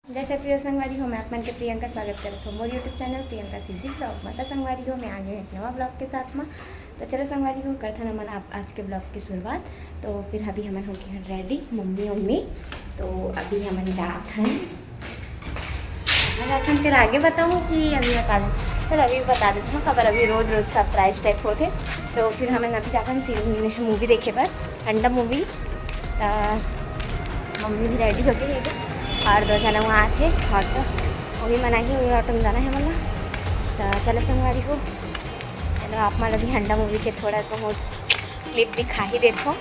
जय छत्तीसगढ़ संगवारी हो, मैं आप मन के प्रियंका स्वागत करत हो मोर YouTube channel Priyanka CG blog में। तो संगवारी हो मैं आगे एक नवा ब्लॉग के साथ में। तो चलो संगवारी हो करते हैं मन आप आज के ब्लॉग की शुरुआत। तो फिर अभी हमन हो गए हैं रेडी मम्मी। तो अभी हमन जात हैं फिर आगे बताऊँ कि अभी बता दूँ। चलो अभी बता देती हूँ खबर। अभी रोज़ सरप्राइज टाइप होते। तो फिर हमें अभी जाते हैं मूवी देखे पर अंडा मूवी। मम्मी भी रेडी हो गई है और 2 जना वहाँ थे और तो वही मनाई वही ऑटो में जाना है मतलब। तो चलो संगवारी को चलो आप मतलब अभी हंडा मूवी के थोड़ा बहुत क्लिप दिखा ही देखो।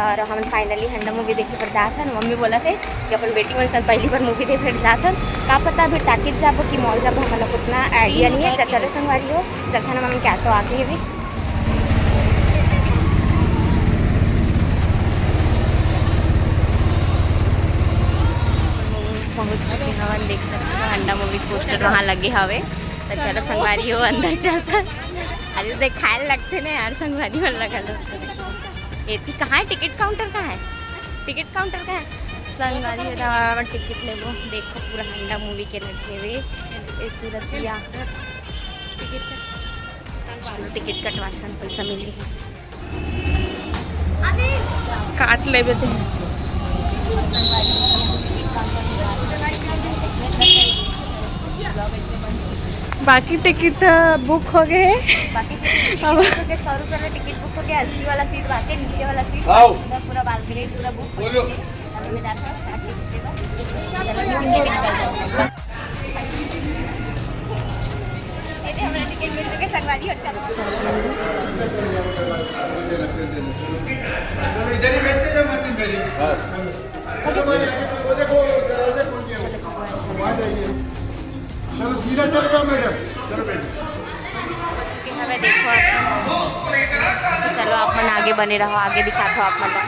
और हम फाइनली हंडा मूवी देखे पर जाते हैं। मम्मी बोला थे कि अपन बेटी मन सन पहली बार मूवी देखे जाते का पता अभी टाकिट जाबो कि मॉल जाबो हम लोग उतना आइडिया नहीं है। तो चलो संगवारी हो चलते ना मम्मी क्या तो आके भी पहुँच चुके हवन। देख सकते हो अंडा मूवी पोस्टर वहाँ लगे हवे। तो चलो संगवारी हो अंदर चलता। अरे देखाए लगते ना यार संगवारी में लगल ये कहाँ है टिकट काउंटर कहाँ है? टिकट काउंटर कहाँ है? संगवारी हो टिकट ले लो। देखो पूरा अंडा मूवी के लगे हुए सूरतिया टिकट। चलो टिकट कटवाते पैसा मिली काट ले बेटे। बाकी टिकट बुक हो गए। बाकी 100 रुपये का टिकट बुक हो गया। 80 वाला सीट बाकी नीचे वाला सीट पूरा बालकनी पूरा बुक हो गया। टिकट मिल चुके संगवारी हो चलो हमें देखो तो चलो आप मन आगे बने रहो आगे दिखाते हो आप मतलब।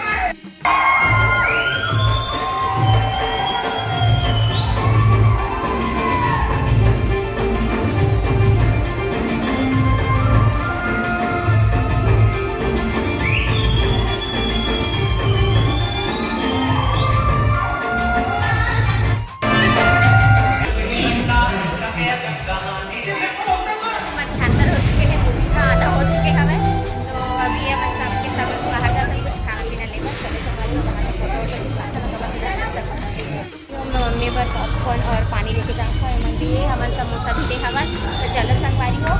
पॉपकॉर्न और पानी लेके जाता है मन भी हमारे समोसा भी ले हवन। तो चलो संगवारी हो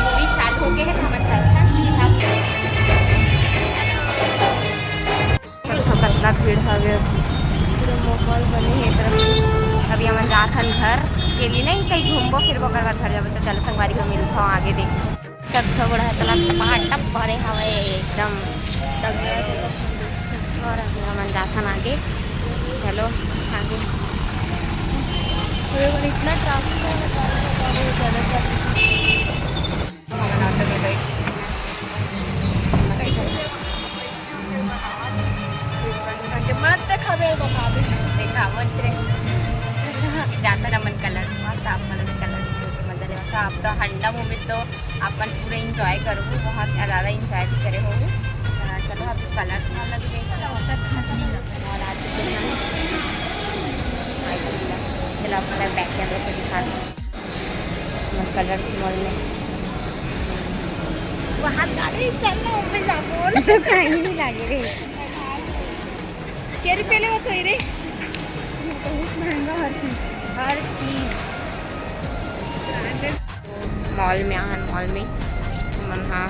मूवी चालू हो गए है हमारे चलता कितना भीड़ है पूरा माहौल बने है तरफ। अभी हम जात हन घर के लिए नहीं कहीं घूमबो फिर ओकर बाद घर जाबो। तो चलो संगवारी को मिलता हूँ आगे देख सब थोड़ा है तला टपाटप पड़े हवे एकदम तब। और अभी हम जात हन आगे चलो आगे इतना ट्रैफिक जाता रमन कलर मस्त आप मन कलर मजा ले आप तो हंडा मूवी तो अपन पूरा इंजॉय करो बहुत ज़्यादा इंजॉय भी करे हो। चलो अब कलर वाला भी देखा और आज चलो अपना बैक कैमरे से दिखा दो कलर मॉल में वहाँ गाड़ी चलना मम्मी जाबो तो कहीं नहीं लागे रे क्या रुपये ले तो रे बहुत महंगा हर चीज़ मॉल में आहन मॉल में मन हाँ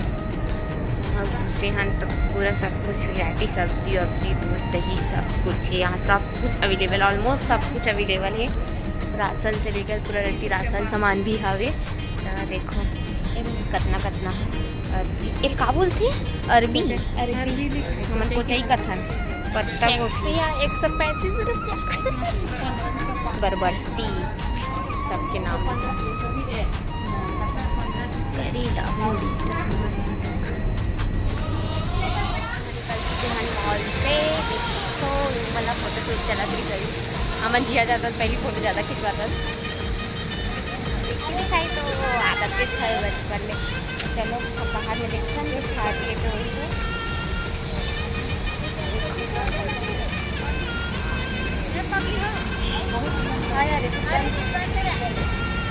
घुसे हन तो पूरा सब कुछ वैरायटी सब्जी वब्जी दूध दही सब कुछ है यहाँ सब कुछ अवेलेबल ऑलमोस्ट सब कुछ अवेलेबल है। राशन से लेकर पूरा रेडी राशन सामान भी हवे। देखो कतना एक का बोलते अरबी हमन को चाहिए कथन पत्ता गोभी 135 रुपया बरबट्टी सबके नाम करेला मॉल से देखो वाला फोटो शूट चला गई अमन जिया जाता पहली फोटो ज़्यादा खिंचवाता दिखाई तो आदत के था बचपन में। चलो अब बाहर में देखते हैं खा दिए तो वही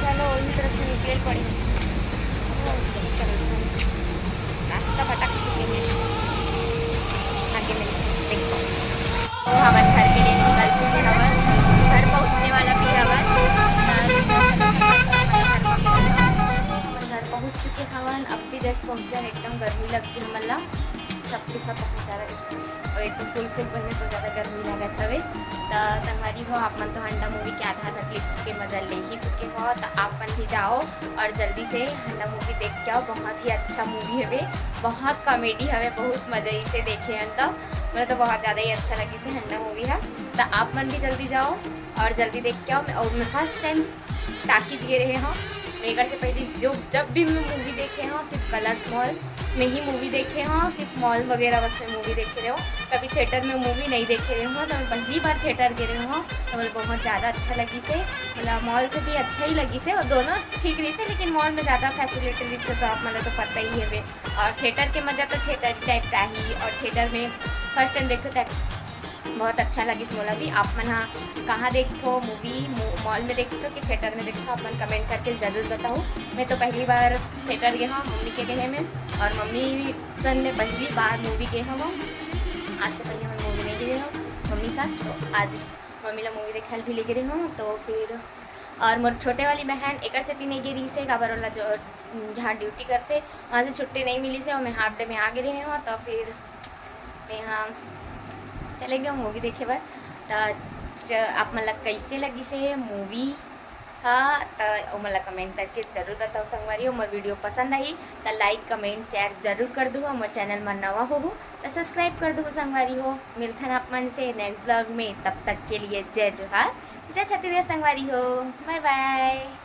चलो इसी तरफ से निकल पड़े। नाश्ता फटाक से आगे में देखो। तो हवन घर के लिए निकल चुके हवन, घर पहुंचने वाला भी हवन। घर पहुंच चुके हवन, अब भी जस्ट पहुंचा है। एकदम गर्मी लगती है मला सबके सब पहुँचा रहे और एक तो फुल बने तो ज़्यादा गर्मी लगत हवे। तो संगवारी हो आप मन तो हंडा मूवी के आधा क्लिप के मज़ा ले ही चुके हो, तो आप मन भी जाओ और जल्दी से हंडा मूवी देख के आओ। बहुत ही अच्छा मूवी हवे, बहुत कॉमेडी हवे, बहुत मज़े से देखे हैं। तो मुझे तो बहुत ज़्यादा ही अच्छा लगी से हंडा मूवी है। तो आप मन भी जल्दी जाओ और जल्दी देख के आओ। और मैं फर्स्ट टाइम टाकी दिए रहे हूँ। मेगर से पहले जब भी मैं मूवी देखे हूँ सिर्फ कलर्स मॉल में ही मूवी देखे हूँ, सिर्फ मॉल वगैरह बस में मूवी देखे रहे हो। कभी थिएटर में मूवी नहीं देखे रहे हो। तो मैं पहली बार थिएटर गए रहे हूँ, तो मुझे बहुत ज़्यादा अच्छा लगी से। मतलब मॉल से भी अच्छा ही लगी से, और दोनों ठीक रही से, लेकिन मॉल में ज़्यादा फैसिलिटी दी तो आप मतलब तो पता ही है वे। और थिएटर के मज़ा तो थिएटर टाइप का ही। और थिएटर में फर्स्ट टाइम देखो तो बहुत अच्छा लगी मोला भी। आप मन कहाँ देखो मूवी, मॉल में देखो कि थिएटर में देखो, आप मन कमेंट करके ज़रूर बताओ। मैं तो पहली बार थिएटर गया हूँ मम्मी के गए में, और मम्मी सन ने पहली बार मूवी गए हूँ। आज से पहले मैं मूवी नहीं गए हूँ मम्मी साथ, तो आज मम्मी ला मूवी देखा भी ले गए हूँ। तो फिर और मोर छोटे वाली बहन एक से तीन गिरी से काबर वाला जो जहाँ ड्यूटी करते वहाँ से छुट्टी नहीं मिली से, और मैं हाफ डे में आ गए हूँ। तो फिर मैं यहाँ चले गए मूवी देखे बार। तो आप मतलब कैसे लगी से मूवी हाँ, तो मतलब कमेंट करके ज़रूर बताओ संगवारी। और मोर वीडियो पसंद आई तो लाइक कमेंट शेयर जरूर कर दो। मोर चैनल में नवा हो तो सब्सक्राइब कर दो संगवारी हो। मिलथन आप मन से नेक्स्ट ब्लॉग में, तब तक के लिए जय जोहार, जय छत्तीसगढ़ संगवारी हो। Bye bye.